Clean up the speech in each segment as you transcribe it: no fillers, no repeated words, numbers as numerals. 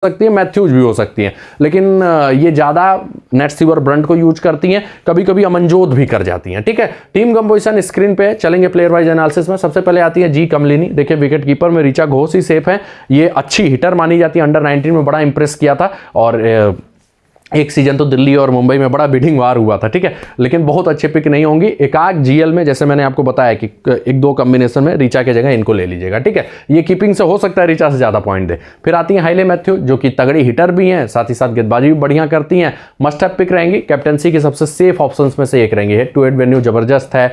सकती है, मैथ्यूज भी हो सकती हैं, लेकिन ये ज़्यादा नेटसिवर ब्रंट को यूज करती हैं, कभी कभी अमनजोत भी कर जाती हैं। ठीक है, टीम कंपोजिशन स्क्रीन पे चलेंगे प्लेयर वाइज एनालिसिस में। सबसे पहले आती है जी कमलिनी। देखिए विकेट कीपर में ऋचा घोष ही सेफ है, ये अच्छी हिटर मानी जाती है, अंडर 19 में बड़ा इंप्रेस किया था और एक सीजन तो दिल्ली और मुंबई में बड़ा बिडिंग वार हुआ था। ठीक है, लेकिन बहुत अच्छे पिक नहीं होंगी। एकाक जीएल में जैसे मैंने आपको बताया कि एक दो कॉम्बिनेशन में ऋचा के जगह इनको ले लीजिएगा। ठीक है, ये कीपिंग से हो सकता है ऋचा से ज्यादा पॉइंट दे। फिर आती है हाइले मैथ्यू जो कि तगड़ी हिटर भी हैं, साथ ही साथ गेंदबाजी भी बढ़िया करती हैं, मस्ट हैव पिक रहेंगी, कैप्टनसी के सबसे सेफ ऑप्शन में से एक रहेंगी। हेड टू हेड वेन्यू जबरदस्त है,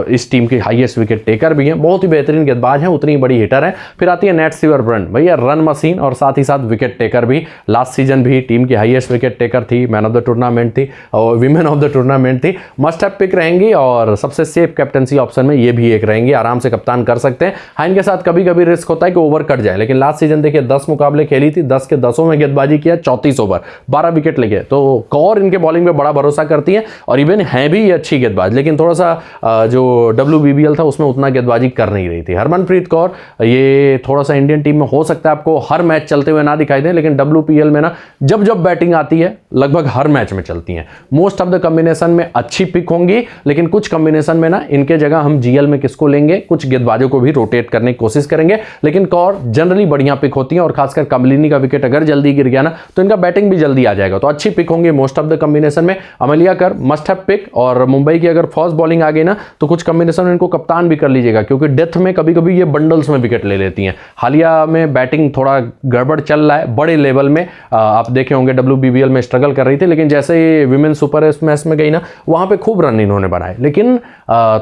इस टीम की हाईएस्ट विकेट टेकर भी हैं, बहुत ही बेहतरीन गेंदबाज हैं, उतनी बड़ी हिटर है। फिर आती है नेटसिवर ब्रंट, भैया रन मशीन और साथ ही साथ विकेट टेकर भी, लास्ट सीजन भी टीम की हाईएस्ट विकेट टेकर थी, मैन ऑफ द टूर्नामेंट थी और विमेन ऑफ द टूर्नामेंट थी, मस्ट हैव पिक रहेंगी और सबसे सेफ कैप्टनसी ऑप्शन में ये भी एक रहेंगी, आराम से कप्तान कर सकते हैं। हाँ, इनके साथ कभी कभी रिस्क होता है कि ओवर कट जाए, लेकिन लास्ट सीजन देखिए 10 मुकाबले खेली थी, 10 के 10 में गेंदबाजी किया, 34 ओवर, 12 विकेट लेके। तो कौर इनके बॉलिंग में बड़ा भरोसा करती है और इवन है भी ये अच्छी गेंदबाज, लेकिन थोड़ा सा जो WBBL था उसमें उतना गेंदबाजी कर नहीं रही थी। हरमनप्रीत कौर ये थोड़ा सा इंडियन टीम में हो सकता है आपको हर मैच चलते हुए ना दिखाई दे, लेकिन WPL में ना जब जब बैटिंग आती है लगभग हर मैच में चलती हैं। मोस्ट ऑफ द कॉम्बिनेशन में अच्छी पिक होंगी, लेकिन कुछ कॉम्बिनेशन में ना इनके जगह हम जीएल में किसको लेंगे, कुछ गेंदबाजों को भी रोटेट करने की कोशिश करेंगे, लेकिन कौर जनरली बढ़िया पिक होती है और खासकर कमलिनी का विकेट अगर जल्दी गिर गया ना तो इनका बैटिंग भी जल्दी आ जाएगा, तो अच्छी पिक होंगी मोस्ट ऑफ द कॉम्बिनेशन में। अमेलिया कर मस्ट हैव पिक, और मुंबई की अगर फास्ट बॉलिंग आ गई ना तो कुछ कॉम्बिनेशन में इनको कप्तान भी कर लीजिएगा, क्योंकि डेथ में कभी कभी ये बंडल्स में विकेट ले लेती हैं। हालिया में बैटिंग थोड़ा गड़बड़ चल रहा है बड़े लेवल में, आप देखे होंगे WBBL में स्ट्रगल कर रही थी, लेकिन जैसे ही विमेन सुपर स्मैश में गई ना वहां पे खूब रन इन्होंने बनाए, लेकिन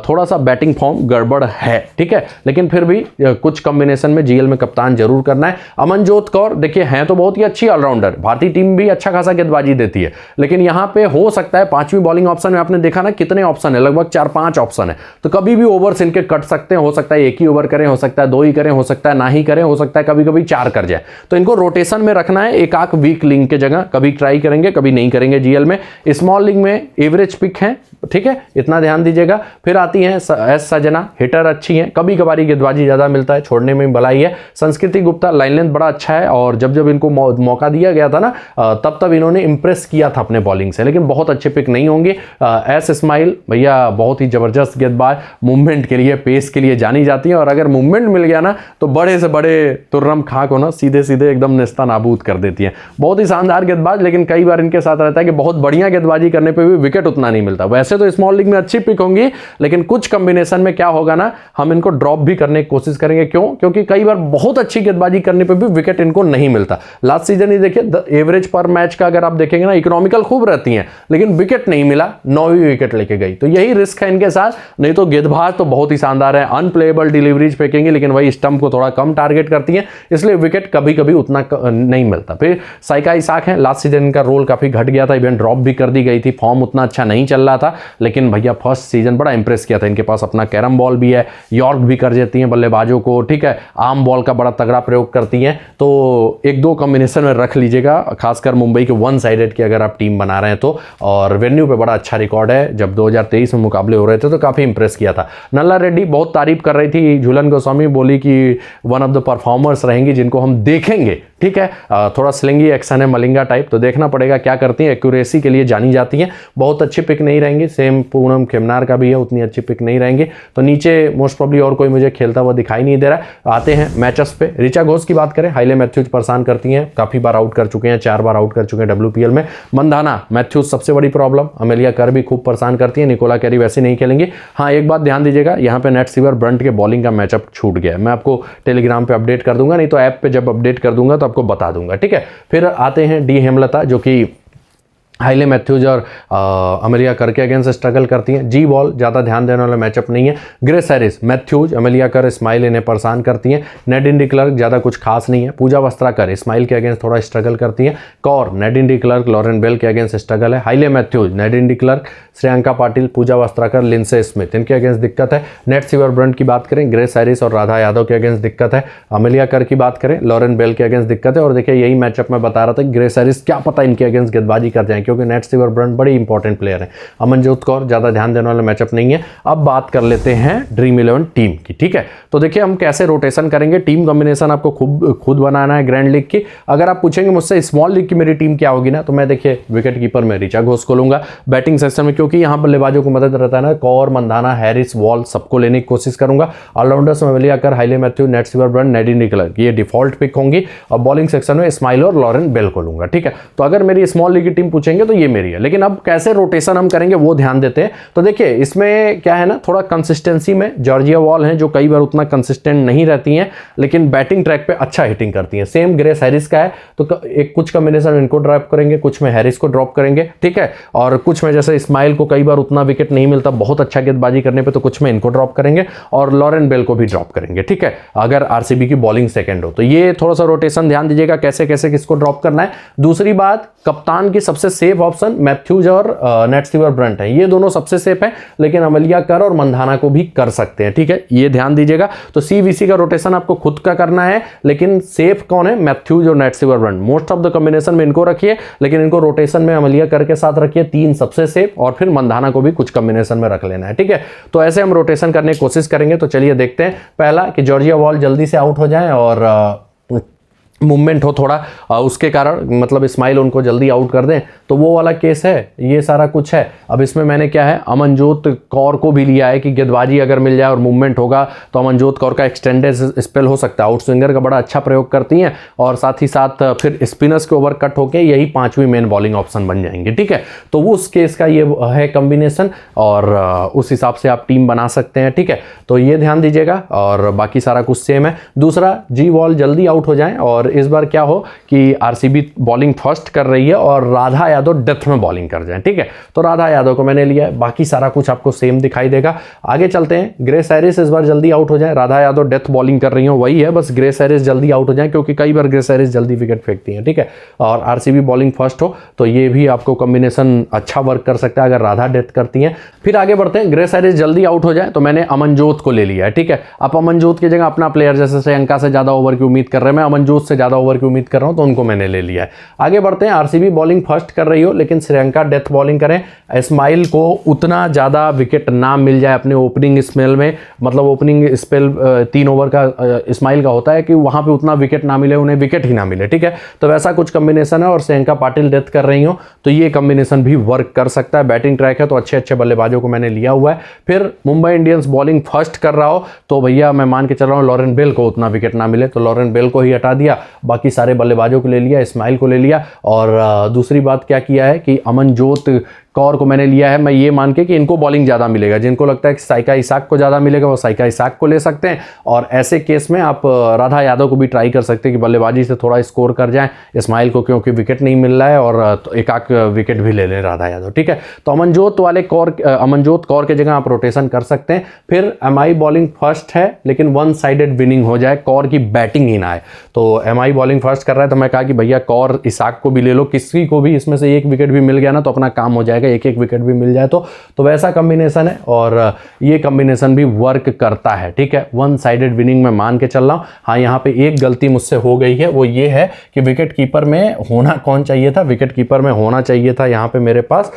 थोड़ा सा बैटिंग फॉर्म गड़बड़ है। ठीक है, लेकिन फिर भी कुछ कॉम्बिनेशन में जीएल में कप्तान जरूर करना है। अमनजोत कौर देखिए हैं तो बहुत ही अच्छी ऑलराउंडर, भारतीय टीम भी अच्छा खासा गेंदबाजी देती है, लेकिन यहां पे हो सकता है पांचवी बॉलिंग ऑप्शन में आपने देखा ना कितने ऑप्शन है, लगभग 4-5 ऑप्शन है, तो कभी भी ओवर्स इनके कट सकते हैं, हो सकता है एक ही ओवर करें, हो सकता है 2 ही करें, हो सकता है ना ही करें, हो सकता है कभी कभी 4 कर जाए, तो इनको रोटेशन में रखना है। एक आंख वीक लिंक के जगह कभी ट्राई करेंगे कभी नहीं करेंगे जीएल में। स्मॉल लीग में एवरेज पिक है, ठीक है, इतना ध्यान दीजिएगा। फिर आती है एस सजना, हिटर अच्छी है, कभी कभारी गेंदबाजी ज्यादा मिलता है, छोड़ने में भलाई है। संस्कृति गुप्ता लाइन लेंथ बड़ा अच्छा है और जब जब इनको मौका दिया गया था ना तब तब इन्होंने इंप्रेस किया था अपने बॉलिंग से, लेकिन बहुत अच्छे पिक नहीं होंगे। एस इस्माइल भैया बहुत ही जबरदस्त गेंदबाज, मूवमेंट के लिए पेस के लिए जानी जाती है, और अगर मूवमेंट मिल गया ना तो बड़े से बड़े तुर्रम खां को ना सीधे सीधे एकदम नेस्ता नाबूद कर देती है। बहुत ही शानदार गेंदबाज, लेकिन कई बार इनके साथ रहता है कि बहुत बढ़िया गेंदबाजी करने पे भी विकेट उतना नहीं मिलता। वैसे तो स्मॉल लीग में अच्छी पिक होंगी, लेकिन कुछ कॉम्बिनेशन में क्या होगा ना हम इनको ड्रॉप भी करने की कोशिश करेंगे। क्यों? क्योंकि कई बार बहुत अच्छी गेंदबाजी करने पे भी विकेट इनको नहीं मिलता। लास्ट सीजन ही देखिए एवरेज पर मैच का अगर आप देखेंगे ना इकोनॉमिकल खूब रहती हैं, लेकिन विकेट नहीं मिला, 9वीं विकेट लेके गई, तो यही रिस्क है इनके साथ। नहीं तो गेंदबाज तो बहुत ही शानदार है, अनप्लेएबल डिलीवरीज फेंकेंगे, लेकिन वही स्टंप को थोड़ा कम टारगेट करती है, इसलिए विकेट कभी कभी उतना नहीं मिलता। फिर साइका इसाक है, लास्ट सीजन इनका रोल काफी घट गया था, इवेंट ड्रॉप भी कर दी गई थी, फॉर्म उतना अच्छा नहीं चल रहा था, लेकिन भैया फर्स्ट सीजन बड़ा इंप्रेस किया था। इनके पास अपना कैरम बॉल भी है, यॉर्क भी कर देती हैं बल्लेबाजों को, ठीक है, आर्म बॉल का बड़ा तगड़ा प्रयोग करती हैं, तो एक दो कॉम्बिनेशन में रख लीजिएगा, खासकर मुंबई के वन साइडेड की अगर आप टीम बना रहे हैं तो। और वेन्यू पे बड़ा अच्छा रिकॉर्ड है, जब 2023 में मुकाबले हो रहे थे तो काफी इंप्रेस किया था। नल्ला रेड्डी बहुत तारीफ कर रही थी, झूलन गोस्वामी बोली कि वन ऑफ द परफॉर्मर्स रहेंगी जिनको हम देखेंगे, ठीक है, थोड़ा स्लिंगी एक्शन है मलिंगा टाइप, तो देखना पड़ेगा क्या करती हैं। एक्यूरेसी के लिए जानी जाती हैं, बहुत अच्छी पिक नहीं रहेंगी, सेम पूनम खेमनार का भी है, उतनी अच्छी पिक नहीं रहेंगे। तो नीचे मोस्ट प्रॉब्ली और कोई मुझे खेलता हुआ दिखाई नहीं दे रहा। आते हैं मैचअप्स पे, ऋचा घोष की बात करें, हाइले मैथ्यूज परेशान करती हैं, काफी बार आउट कर चुके हैं, 4 बार आउट कर चुके हैं WPL में। मंदाना मैथ्यूज सबसे बड़ी प्रॉब्लम, अमेलिया कर भी खूब परेशान करती है, निकोला कैरी वैसे नहीं खेलेंगे। हाँ, एक बात ध्यान दीजिएगा, यहाँ पे नेटसिवर ब्रंट के बॉलिंग का मैचअप छूट गया, मैं आपको टेलीग्राम पे अपडेट कर दूंगा, नहीं तो ऐप पे जब अपडेट कर दूंगा तो आपको बता दूंगा, ठीक है। फिर आते हैं डी हेमलता जो कि हाइले मैथ्यूज और अमेलिया कर के अगेंस्ट स्ट्रगल करती हैं। जी बॉल ज़्यादा ध्यान देने वाला मैचअप नहीं है। ग्रेस हैरिस, मैथ्यूज, अमेलिया कर, इस्माइल इन्हें परेशान करती हैं। नेडिन डी क्लर्क ज़्यादा कुछ खास नहीं है। पूजा वस्त्राकर इस्माइल के अगेंस्ट थोड़ा स्ट्रगल करती हैं। Kaur, Nadine de Klerk, Lauren Bell के अगेंस्ट स्ट्रगल है। Hayley Matthews, Nadine de Klerk, Shreyanka Patil, Pooja Vastrakar, Linsey Smith, इनके अगेंस्ट दिक्कत है। नेटसिवर ब्रंट की बात करें, ग्रेस हैरिस और राधा यादव के अगेंस्ट दिक्कत है। अमेलिया कर की बात करें, लॉरेन बेल के अगेंस्ट दिक्कत है। और देखिए यही मैचअप में बता रहा था, ग्रेस हैरिस क्या पता इनके अगेंस्ट गेंदबाजी कर जाए, क्योंकि नेटसिवर ब्रंट बड़े इंपॉर्टेंट प्लेयर हैं। अमनजोत कौर ज़्यादा ध्यान देने वाला मैचअप नहीं है। अब बात कर लेते हैं ड्रीम 11 टीम की, ठीक है। तो देखिए हम कैसे रोटेशन करेंगे, टीम कॉम्बिनेशन आपको खुद बनाना है ग्रैंड लीग की। अगर आप पूछेंगे मुझसे स्मॉल लीग की मेरी टीम क्या होगी ना, तो मैं देखिए विकेट कीपर में ऋचा घोष को लूंगा बैटिंग सेक्शन में, क्योंकि यहाँ बल्लेबाजों को मदद रहता है ना, कौर, मंधाना, हैरिस, वॉल सबको लेने की कोशिश करूंगा। ऑलराउंडर्स में मलिया कर, हाइले मैथ्यू, नेटसिवर ब्रंट, नेडी निकलर, ये डिफॉल्ट पिक होंगी। और बॉलिंग सेक्शन में इस्माइल और लॉरेन बेल को लूंगा, ठीक है। तो अगर मेरी स्मॉल लीग की टीम पूछेंगे तो ये मेरी है। लेकिन अब कैसे रोटेशन हम करेंगे वो ध्यान देते हैं। तो देखिए इसमें क्या है ना, थोड़ा कंसिस्टेंसी में जॉर्जिया वॉल है जो कई बार उतना कंसिस्टेंट नहीं रहती हैं, लेकिन बैटिंग ट्रैक पे अच्छा हिटिंग करती हैं। सेम ग्रेस हैरिस का है, तो एक कुछ कॉम्बिनेशन इनको ड्रॉप करेंगे, कुछ में हैरिस को ड्रॉप करेंगे, ठीक है। और कुछ में जैसे इस्माइल को कई बार उतना विकेट नहीं मिलता बहुत अच्छा गेंदबाजी करने पे, तो कुछ में इनको ड्रॉप करेंगे और लॉरेन बेल को भी ड्रॉप करेंगे, ठीक है, अगर आरसीबी की बॉलिंग सेकंड हो तो। ये थोड़ा सा रोटेशन ध्यान दीजिएगा कैसे कैसे किसको ड्रॉप करना है। दूसरी बात, कप्तान की सबसे सेफ ऑप्शन मैथ्यूज और नेटसिवर ब्रंट है, ये दोनों सबसे सेफ है, लेकिन अमलिया कर और मंधाना को भी कर सकते हैं, ठीक है, ये ध्यान दीजिएगा। तो सीवीसी का रोटेशन आपको खुद का करना है, लेकिन सेफ कौन है, मैथ्यूज और Nat Sciver Brunt. Most of the combination में इनको रखिए, लेकिन इनको रोटेशन में अमलिया कर के साथ रखिए, 3 सबसे सेफ, और फिर मंधाना को भी कुछ कॉम्बिनेशन में रख लेना है, ठीक है। तो ऐसे हम रोटेशन करने की कोशिश करेंगे। तो चलिए देखते हैं। पहला कि जॉर्जिया वॉल जल्दी से आउट हो जाए और मूवमेंट हो थोड़ा, उसके कारण मतलब इस्माइल उनको जल्दी आउट कर दें, तो वो वाला केस है। ये सारा कुछ है। अब इसमें मैंने क्या है, अमनजोत कौर को भी लिया है कि गेंदबाजी अगर मिल जाए और मूवमेंट होगा तो अमनजोत कौर का एक्सटेंडेड स्पेल हो सकता है। आउट स्विंगर का बड़ा अच्छा प्रयोग करती हैं, और साथ ही साथ फिर स्पिनर्स के ओवर कट होकर यही 5वीं मेन बॉलिंग ऑप्शन बन जाएंगे, ठीक है। तो वो उस केस का ये है कॉम्बिनेशन, और उस हिसाब से आप टीम बना सकते हैं, ठीक है। तो ये ध्यान दीजिएगा, और बाकी सारा कुछ सेम है। दूसरा, जी वॉल जल्दी आउट हो जाए, और इस बार क्या हो कि आरसीबी बॉलिंग फर्स्ट कर रही है और राधा यादव डेथ में बॉलिंग कर जाए, ठीक है। तो राधा यादव को मैंने लिया है, बाकी सारा कुछ आपको सेम दिखाई देगा। आगे चलते हैं। ग्रेस हैरिस इस बार जल्दी आउट हो जाए, राधा यादव डेथ बॉलिंग कर रही हो, वही है, बस ग्रेस हैरिस जल्दी आउट हो जाए, क्योंकि कई बार ग्रेस हैरिस जल्दी विकेट फेंकती हैं, ठीक है। और आरसीबी बॉलिंग फर्स्ट हो, तो ये भी आपको कॉम्बिनेशन अच्छा वर्क कर सकता है अगर राधा डेथ करती हैं। फिर आगे बढ़ते हैं। ग्रेस हैरिस जल्दी आउट हो जाए, तो मैंने अमनजोत को ले लिया है, ठीक है। आप अमनजोत की जगह अपना प्लेयर, जैसे श्रेयंका से ज्यादा ओवर की उम्मीद कर रहे हैं, मैं अमनजोत से ज्यादा ओवर की उम्मीद कर रहा हूं, तो उनको मैंने ले लिया है। आगे बढ़ते हैं। आरसीबी बॉलिंग फर्स्ट कर रही हो, लेकिन श्रेयंका डेथ बॉलिंग करें। इस्माइल को उतना ज्यादा विकेट ना मिल जाए अपने ओपनिंग स्पेल में, मतलब ओपनिंग स्पेल 3 ओवर का इस्माइल का होता है कि वहां पे उतना विकेट ना मिले, उन्हें विकेट ही ना मिले, ठीक है। तो वैसा कुछ कॉम्बिनेशन है, और श्रेयंका पाटिल डेथ कर रही हो, तो ये कॉम्बिनेशन भी वर्क कर सकता है। बैटिंग ट्रैक है, तो अच्छे अच्छे बल्लेबाजों को मैंने लिया हुआ है। फिर मुंबई इंडियंस बॉलिंग फर्स्ट कर रहा हो, तो भैया मैं मान के चल रहा हूँ लॉरेन बेल को उतना विकेट ना मिले, तो लॉरेन बेल को ही हटा दिया, बाकी सारे बल्लेबाजों को ले लिया, इस्माइल को ले लिया। और दूसरी बात क्या किया है कि अमनजोत कौर को मैंने लिया है, मैं ये मान के कि इनको बॉलिंग ज़्यादा मिलेगा। जिनको लगता है कि साइका इसाक को ज़्यादा मिलेगा, वो साइका इसाक को ले सकते हैं। और ऐसे केस में आप राधा यादव को भी ट्राई कर सकते हैं कि बल्लेबाजी से थोड़ा स्कोर कर जाएं इस्माइल को, क्योंकि विकेट नहीं मिल रहा है, और एक आध विकेट भी ले लें राधा यादव, ठीक है। तो अमनजोत कौर के जगह आप रोटेशन कर सकते हैं। फिर एमआई बॉलिंग फर्स्ट है, लेकिन 1 साइडेड विनिंग हो जाए, कौर की बैटिंग ही ना आए। तो एमआई बॉलिंग फर्स्ट कर रहा है, तो मैं कहा कि भैया कौर इसाक को भी ले लो, किसी को भी इसमें से एक विकेट भी मिल गया ना तो अपना काम हो जाएगा, एक एक विकेट भी मिल जाए तो वैसा कॉम्बिनेशन है, और ये कॉम्बिनेशन भी वर्क करता है, ठीक है। 1 साइडेड विनिंग में मान के चल रहा हूं। हाँ, यहाँ पे एक गलती मुझसे हो गई है, वो ये है कि विकेट कीपर में होना कौन चाहिए था, विकेट कीपर में होना चाहिए था यहाँ पे मेरे पास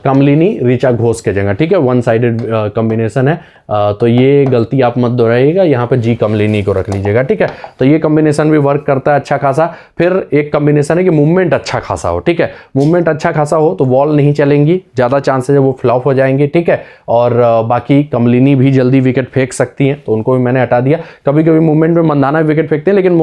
कमलिनी ऋचा घोष के जगह, ठीक है। 1 साइडेड कॉम्बिनेशन है, तो ये गलती आप मत दोहराइएगा, यहाँ पे जी कमलिनी को रख लीजिएगा, ठीक है। तो ये कॉम्बिनेशन भी वर्क करता है अच्छा खासा। फिर एक कॉम्बिनेशन है कि मूवमेंट अच्छा खासा हो, ठीक है। मूवमेंट अच्छा खासा हो तो बॉल नहीं चलेंगी, ज़्यादा चांसेस है वो फ्लॉप हो जाएंगे, ठीक है। और बाकी कमलिनी भी जल्दी विकेट फेंक सकती हैं, तो उनको भी मैंने हटा दिया। कभी कभी मूवमेंट में मंदाना विकेट फेंकते हैं, लेकिन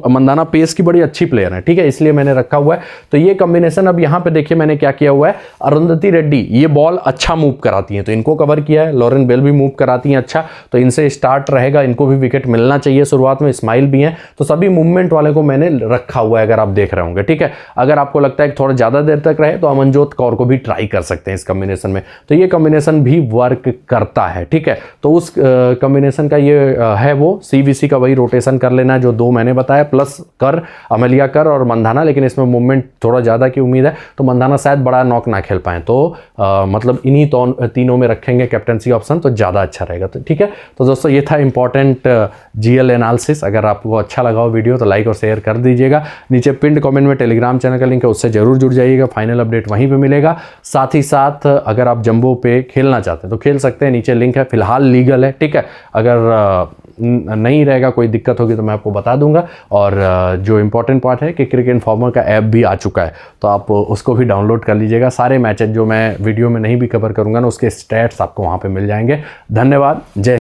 मंदाना पेस की बड़ी अच्छी प्लेयर है, ठीक है, इसलिए मैंने रखा हुआ है। तो ये कॉम्बिनेशन, अब यहाँ पे देखिए मैंने क्या किया हुआ है, अरुंधति रेड्डी ये बॉल अच्छा मूव कराती हैं, तो इनको कवर किया है। लॉरेन बेल भी मूव कराती हैं अच्छा, तो इनसे स्टार्ट रहेगा, इनको भी विकेट मिलना चाहिए शुरुआत में। इस्माइल भी हैं, तो सभी मूवमेंट वाले को मैंने रखा हुआ है, अगर आप देख रहे होंगे, ठीक है। अगर आपको लगता है कि थोड़ा ज़्यादा देर तक रहे, तो अमनजोत कौर को भी ट्राई ट्राई कर सकते हैं इस कॉम्बिनेशन में। तो ये कॉम्बिनेशन भी वर्क करता है, ठीक है। तो उस कॉम्बिनेशन का ये है वो CVC का वही रोटेशन कर लेना जो 2 मैंने बताया, प्लस कर, अमलिया कर और मंधाना, लेकिन इसमें मूवमेंट थोड़ा ज़्यादा की उम्मीद है, तो मंधाना शायद बड़ा नॉक ना खेल पाएँ, तो मतलब इन्हीं तीनों में रखेंगे कैप्टनसी ऑप्शन तो ज़्यादा अच्छा रहेगा। तो ठीक है, तो दोस्तों ये था इंपॉर्टेंट GL एनालिसिस। अगर आपको अच्छा लगा हो वीडियो तो लाइक और शेयर कर दीजिएगा। नीचे पिंड कमेंट में टेलीग्राम चैनल का लिंक है, उससे जरूर जुड़ जाइएगा, फाइनल अपडेट वहीं पे मिलेगा। साथ ही साथ अगर आप जंबो पे खेलना चाहते हैं तो खेल सकते हैं, नीचे लिंक है, फिलहाल लीगल है, ठीक है। अगर नहीं रहेगा, कोई दिक्कत होगी तो मैं आपको बता दूंगा। और जो इंपॉर्टेंट पार्ट है कि क्रिकेट इन्फॉर्मर का ऐप भी आ चुका है, तो आप उसको भी डाउनलोड कर लीजिएगा। सारे मैचेस जो मैं वीडियो में नहीं भी कवर करूंगा ना, उसके स्टैट्स आपको वहाँ पे मिल जाएंगे। धन्यवाद, जय